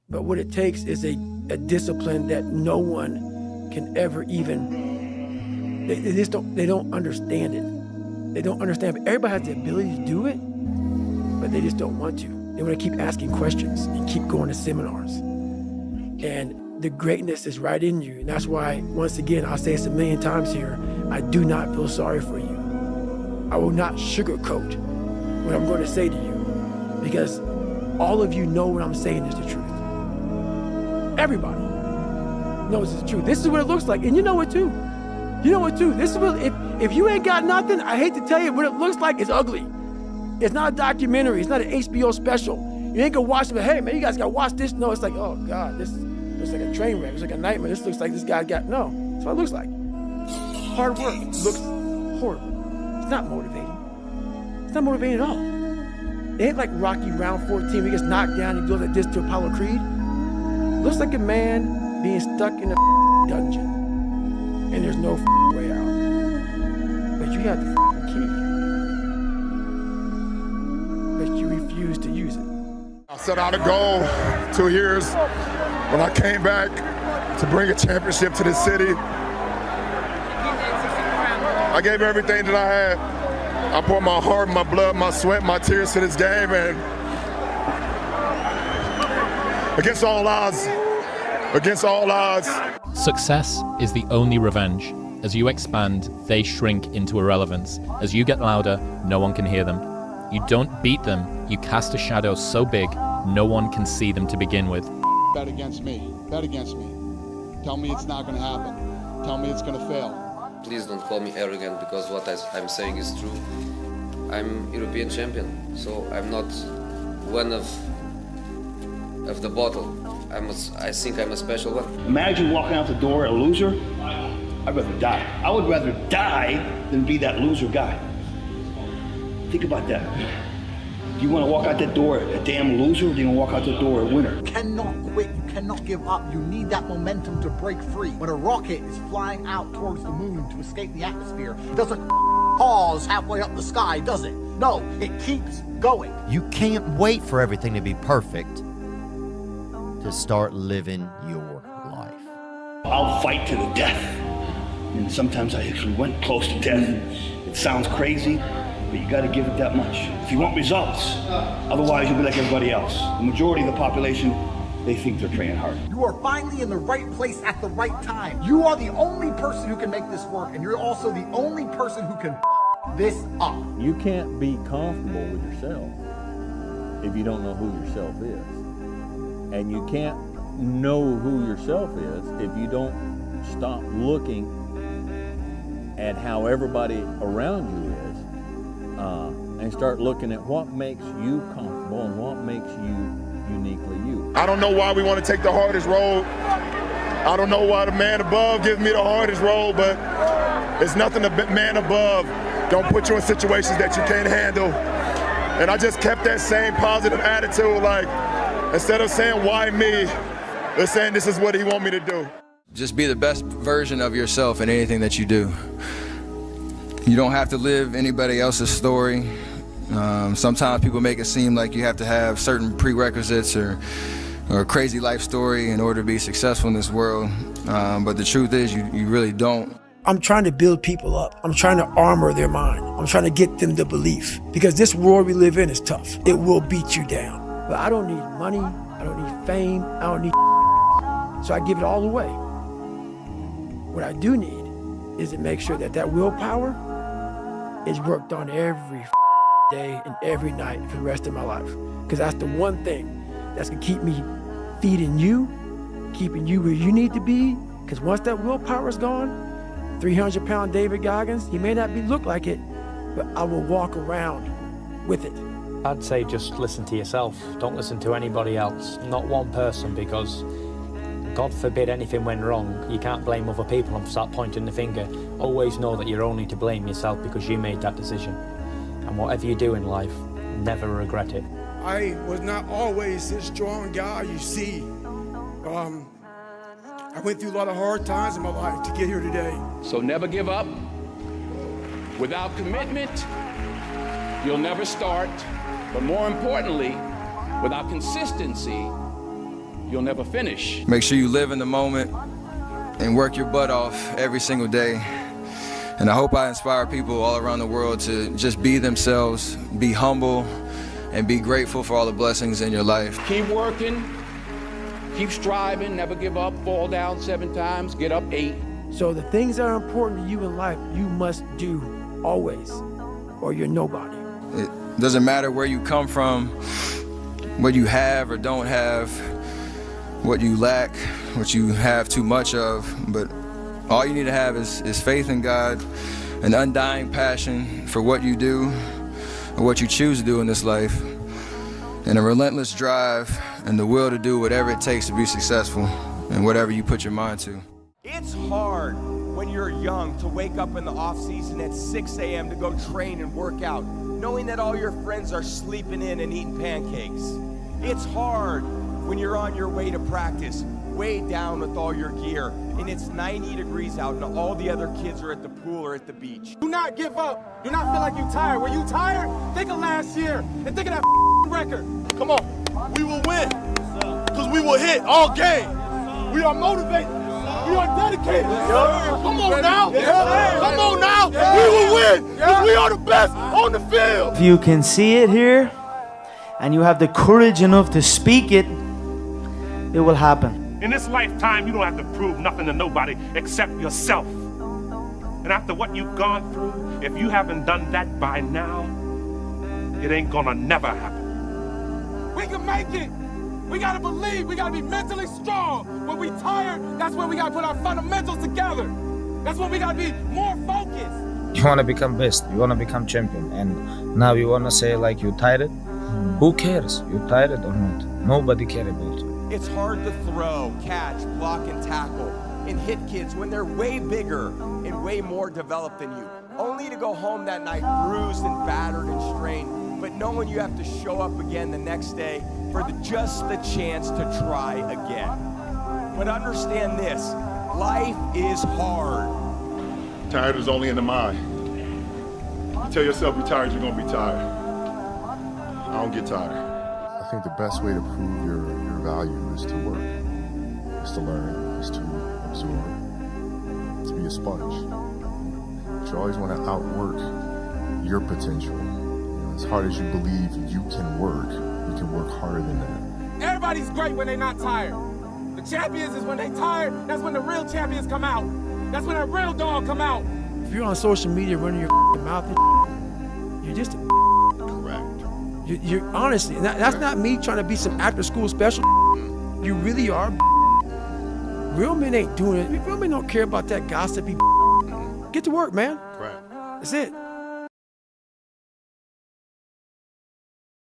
But what it takes is a discipline that no one can ever even, they don't understand it. They don't understand, but everybody has the ability to do it, but they just don't want to. They want to keep asking questions and keep going to seminars. And the greatness is right in you. And that's why, once again, I'll say this a million times here, I do not feel sorry for you. I will not sugarcoat what I'm going to say to you, because all of you know what I'm saying is the truth. Everybody knows it's the truth. This is what it looks like, and you know it too. You know it too. This is what, if you ain't got nothing, I hate to tell you, what it looks like is ugly. It's not a documentary. It's not an HBO special. You ain't gonna watch it, but hey, man, you guys gotta watch this. No, it's like, oh God, this looks like a train wreck. It's like a nightmare. This looks like this guy got, no. That's what it looks like. Hard work looks horrible. It's not motivating. It's not motivating at all. It ain't like Rocky round 14, he gets knocked down and goes like this to Apollo Creed. Looks like a man being stuck in a dungeon and there's no way out. But you have the key. But you refuse to use it. I set out a goal 2 years when I came back to bring a championship to this city. I gave everything that I had. I poured my heart, my blood, my sweat, my tears to this game, and against all odds. Success is the only revenge. As you expand, they shrink into irrelevance. As you get louder, no one can hear them. You don't beat them, you cast a shadow so big, no one can see them to begin with. Bet against me. Bet against me. Tell me it's not going to happen. Tell me it's going to fail. Please don't call me arrogant, because what I'm saying is true. I'm European champion, so I'm not one of the bottle. I think I'm a special one. Imagine walking out the door a loser. I'd rather die. I would rather die than be that loser guy. Think about that. Do you want to walk out that door a damn loser, or do you want to walk out the door a winner? You cannot quit. You cannot give up. You need that momentum to break free. When a rocket is flying out towards the moon to escape the atmosphere, it doesn't pause halfway up the sky, does it? No, it keeps going. You can't wait for everything to be perfect to start living your life. I'll fight to the death. And sometimes I actually went close to death. It sounds crazy, but you got to give it that much if you want results. Otherwise, you'll be like everybody else. The majority of the population, they think they're training hard. You are finally in the right place at the right time. You are the only person who can make this work, and you're also the only person who can this up. You can't be comfortable with yourself if you don't know who yourself is. And you can't know who yourself is if you don't stop looking at how everybody around you is, and start looking at what makes you comfortable and what makes you uniquely you. I don't know why we want to take the hardest road. I don't know why the man above gives me the hardest road, but it's nothing the man above don't put you in situations that you can't handle. And I just kept that same positive attitude, like, instead of saying, why me, they're saying this is what he want me to do. Just be the best version of yourself in anything that you do. You don't have to live anybody else's story. Sometimes people make it seem like you have to have certain prerequisites or a crazy life story in order to be successful in this world. But the truth is, you really don't. I'm trying to build people up. I'm trying to armor their mind. I'm trying to get them the belief, because this world we live in is tough. It will beat you down. But I don't need money. I don't need fame. I don't need so I give it all away. What I do need is to make sure that that willpower is worked on every day and every night for the rest of my life. Because that's the one thing that's gonna keep me feeding you, keeping you where you need to be. Because once that willpower is gone, 300-pound David Goggins, he may not look like it, but I will walk around with it. I'd say just listen to yourself. Don't listen to anybody else, not one person, because God forbid anything went wrong. You can't blame other people and start pointing the finger. Always know that you're only to blame yourself because you made that decision. And whatever you do in life, never regret it. I was not always this strong guy you see. I went through a lot of hard times in my life to get here today. So never give up. Without commitment, you'll never start. But more importantly, without consistency, you'll never finish. Make sure you live in the moment and work your butt off every single day. And I hope I inspire people all around the world to just be themselves, be humble, and be grateful for all the blessings in your life. Keep working, keep striving, never give up, fall down 7 times, get up 8. So the things that are important to you in life, you must do always, or you're nobody. It doesn't matter where you come from, what you have or don't have, what you lack, what you have too much of, but all you need to have is faith in God, an undying passion for what you do or what you choose to do in this life, and a relentless drive and the will to do whatever it takes to be successful in whatever you put your mind to. It's hard when you're young to wake up in the off season at 6 a.m. to go train and work out, knowing that all your friends are sleeping in and eating pancakes. It's hard when you're on your way to practice, way down with all your gear, and it's 90 degrees out and all the other kids are at the pool or at the beach. Do not give up. Do not feel like you're tired. When you tired, think of last year and think of that record. Come on, we will win, because we will hit all game. We are motivated. We are dedicated. Come on now. Come on now. We will win, because we are the best on the field. If you can see it here, and you have the courage enough to speak it, it will happen. In this lifetime, you don't have to prove nothing to nobody except yourself. And after what you've gone through, if you haven't done that by now, it ain't gonna never happen. We can make it. We gotta believe. We gotta be mentally strong. When we tired, that's when we gotta put our fundamentals together. That's when we gotta be more focused. You wanna become best. You wanna become champion. And now you wanna say like you tired? Who cares? You tired or not? Nobody cares about you. It's hard to throw, catch, block, and tackle, and hit kids when they're way bigger and way more developed than you, only to go home that night bruised and battered and strained, but knowing you have to show up again the next day for just the chance to try again. But understand this, life is hard. Tired is only in the mind. You tell yourself you're tired, you're gonna be tired. I don't get tired. I think the best way to prove your value is to work, is to learn, is to absorb, to be a sponge. But you always want to outwork your potential. As hard as you believe you can work harder than that. Everybody's great when they're not tired. The champions is when they tired, that's when the real champions come out. That's when that real dog come out. If you're on social media running your mouth and you're just a You're honestly, that's not me trying to be some after-school special. You really are. Real men ain't doing it. Real men don't care about that gossipy. Get to work, man. Right. That's it.